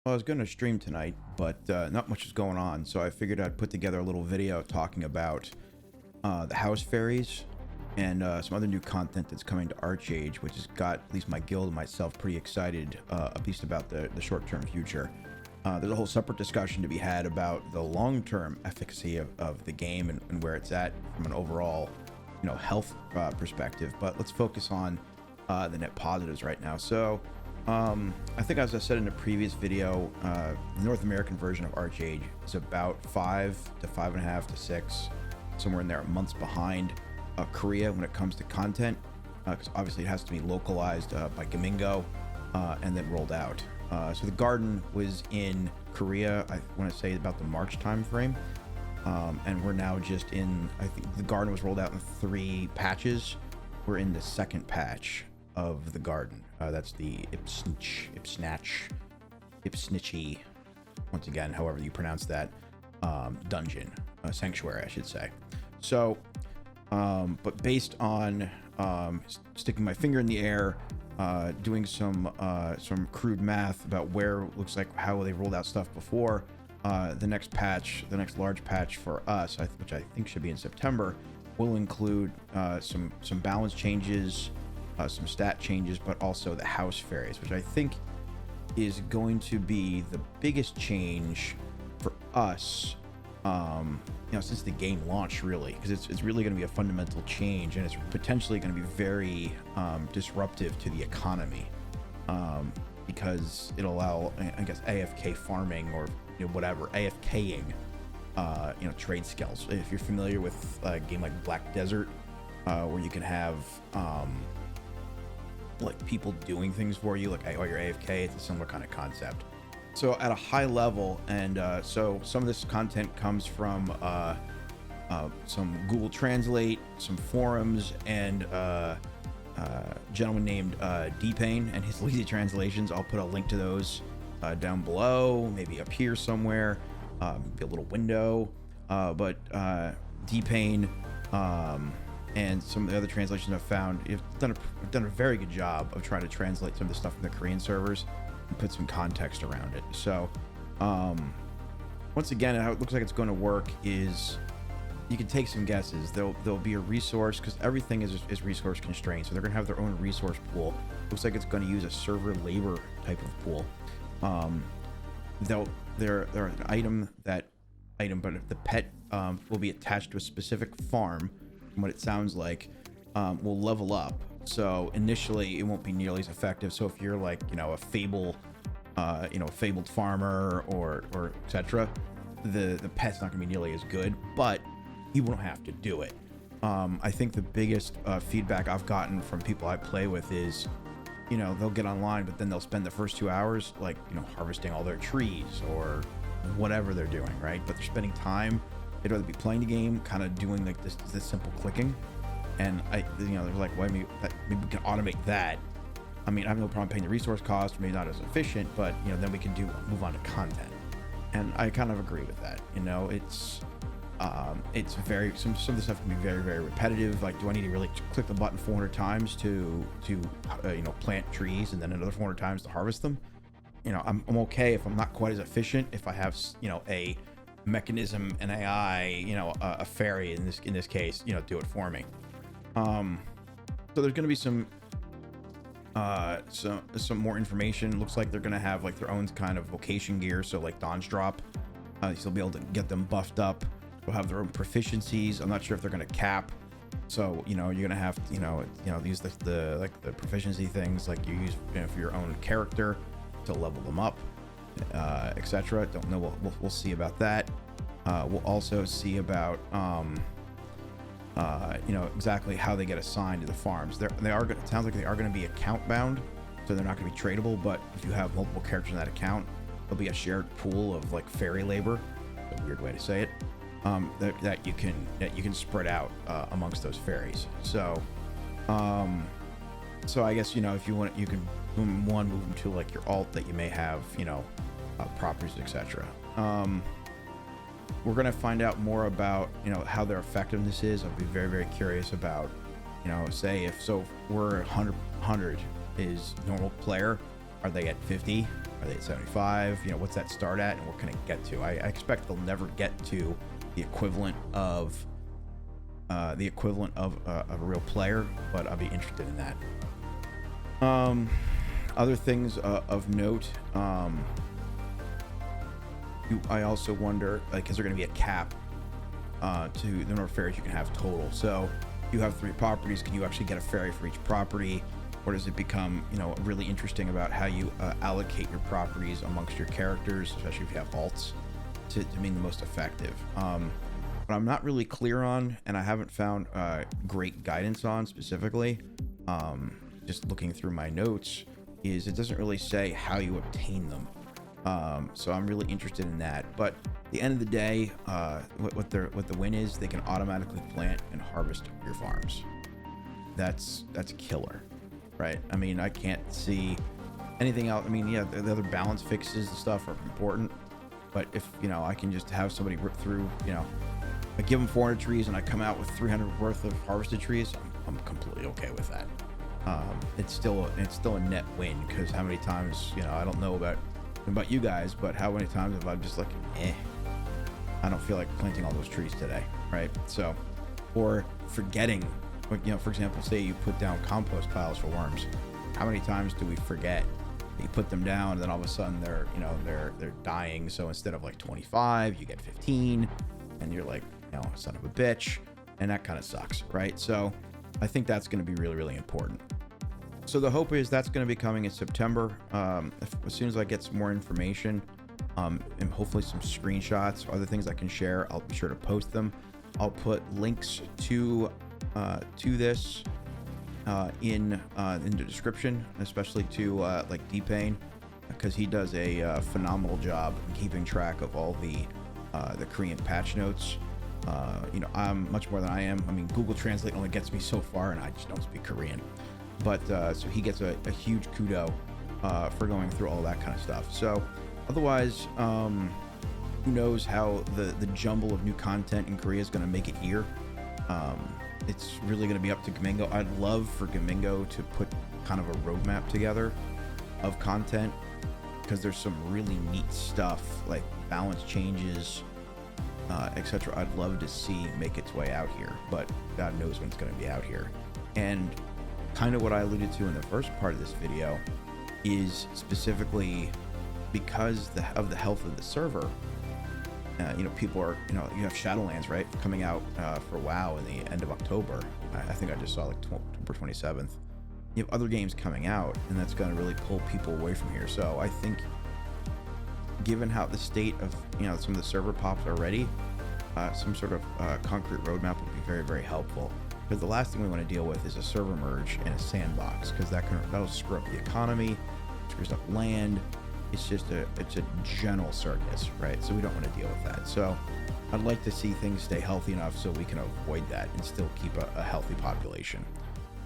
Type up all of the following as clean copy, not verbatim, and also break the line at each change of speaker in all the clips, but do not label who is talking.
I was going to stream tonight, but not much is going on, so I figured I'd put together a little video talking about the house fairies and some other new content that's coming to Archeage, which has got at least my guild and myself pretty excited, at least about the short-term future. There's a whole separate discussion to be had about the long-term efficacy of the game and where it's at from an overall, health perspective. But let's focus on the net positives right now. So I think, as I said in a previous video, the North American version of Archeage is about 5 to 5.5 to 6, somewhere in there, months behind Korea when it comes to content, because obviously it has to be localized by Gamingo and then rolled out. So the garden was in Korea, I want to say about the March time frame, and we're now just in, I think the garden was rolled out in 3 patches. We're in the 2nd patch of the garden. That's the Ipsnitchy, once again, however you pronounce that, dungeon, sanctuary, I should say. So, but based on sticking my finger in the air, doing some crude math about where it looks like how they rolled out stuff before, the next patch, the next large patch for us, which I think should be in September, will include some balance changes, some stat changes, but also the house fairies, which I think is going to be the biggest change for us, since the game launched, really, because it's really going to be a fundamental change, and it's potentially going to be very disruptive to the economy, because it'll allow, I guess, AFK farming or whatever, AFKing, trade skills. If you're familiar with a game like Black Desert, where you can have like people doing things for you, like while you're AFK, it's a similar kind of concept. So at a high level, and so some of this content comes from some Google Translate, some forums, and a gentleman named D-Pain and his lazy translations. I'll put a link to those down below, maybe up here somewhere, be a little window, but D-Pain and some of the other translations I've found, have done a very good job of trying to translate some of the stuff from the Korean servers and put some context around it. So once again, how it looks like it's going to work is you can take some guesses. There'll be a resource, because everything is resource constrained, so they're going to have their own resource pool. Looks like it's going to use a server labor type of pool. They're an item, but the pet will be attached to a specific farm. What it sounds like, will level up. So initially it won't be nearly as effective. So if you're like, a fabled farmer or etc., the pet's not gonna be nearly as good, but you won't have to do it. I think the biggest feedback I've gotten from people I play with is, they'll get online, but then they'll spend the first 2 hours like, harvesting all their trees or whatever they're doing, right? But they're spending time. They'd rather be playing the game, kind of doing like this simple clicking, and they're like, well, maybe we can automate that. I mean, I have no problem paying the resource cost, maybe not as efficient, but then we can move on to content, and I kind of agree with that. It's very some of the stuff can be very, very repetitive. Like, do I need to really click the button 400 times to plant trees and then another 400 times to harvest them? I'm okay if I'm not quite as efficient, if I have a mechanism, an AI, a fairy in this case, do it for me. So there's going to be some more information. Looks like they're going to have like their own kind of vocation gear, so like Dawn's Drop, you'll be able to get them buffed up. They'll have their own proficiencies. I'm not sure if they're going to cap, so you're going to have to use the proficiency things like you use for your own character to level them up, etc. Don't know. We'll see about that. We'll also see about exactly how they get assigned to the farms. It sounds like they are going to be account bound, so they're not going to be tradable. But if you have multiple characters in that account, there'll be a shared pool of like fairy labor. A weird way to say it. That you can spread out amongst those fairies. So I guess if you want, you can move them to like your alt that you may have, properties, etc. We're going to find out more about how their effectiveness is. I'll be very, very curious about say if we're 100 is normal player, are they at 50? Are they at 75? You know, what's that start at, and what can it get to? I expect they'll never get to the equivalent of a real player, but I'll be interested in that. Other things of note, I also wonder, like, is there going to be a cap to the number of fairies you can have total? So you have 3 properties. Can you actually get a fairy for each property? Or does it become, you know, really interesting about how you allocate your properties amongst your characters, especially if you have alts, to mean the most effective? What I'm not really clear on, and I haven't found great guidance on specifically, just looking through my notes, is it doesn't really say how you obtain them. So I'm really interested in that. But at the end of the day, what the win is, they can automatically plant and harvest your farms. That's killer, right? I mean, I can't see anything else. I mean, yeah, the other balance fixes and stuff are important, but if, you know, I can just have somebody rip through, you know, I give them 400 trees and I come out with 300 worth of harvested trees, I'm completely okay with that. It's still a net win, because how many times, you know, I don't know about you guys, but how many times have I just like, I don't feel like planting all those trees today, right? So, or forgetting, you know, for example, say you put down compost piles for worms. How many times do we forget that you put them down, and then all of a sudden they're dying? So instead of like 25, you get 15, and you're like, you know, son of a bitch, and that kind of sucks, right? So I think that's going to be really, really important. So the hope is that's going to be coming in September. As soon as I get some more information, and hopefully some screenshots or other things I can share, I'll be sure to post them. I'll put links to this in the description, especially to like D-Pain, because he does a phenomenal job in keeping track of all the Korean patch notes. You know, I'm much more than I am. I mean, Google Translate only gets me so far, and I just don't speak Korean. But so he gets a huge kudo for going through all that kind of stuff. So otherwise, who knows how the jumble of new content in Korea is going to make it here. It's really going to be up to Gamingo. I'd love for Gamingo to put kind of a roadmap together of content, because there's some really neat stuff like balance changes, etc. I'd love to see make its way out here, but God knows when it's going to be out here. And kind of what I alluded to in the first part of this video is specifically because of the health of the server. You know, people are, you know, you have Shadowlands, right, coming out for WoW in the end of October. I think I just saw like October 27th. You have other games coming out, and that's going to really pull people away from here. So I think, given how the state of, you know, some of the server pops are ready, some sort of concrete roadmap would be very, very helpful. Because the last thing we want to deal with is a server merge and a sandbox, because that'll screw up the economy, screws up land. It's a general circus, right? So we don't want to deal with that. So I'd like to see things stay healthy enough so we can avoid that and still keep a healthy population.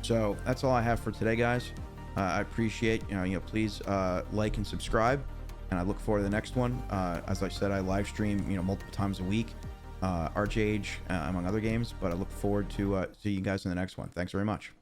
So that's all I have for today, guys. I appreciate, you know, please like and subscribe, and I look forward to the next one. As I said, I live stream, you know, multiple times a week, Archeage, among other games, but I look forward to seeing you guys in the next one. Thanks very much.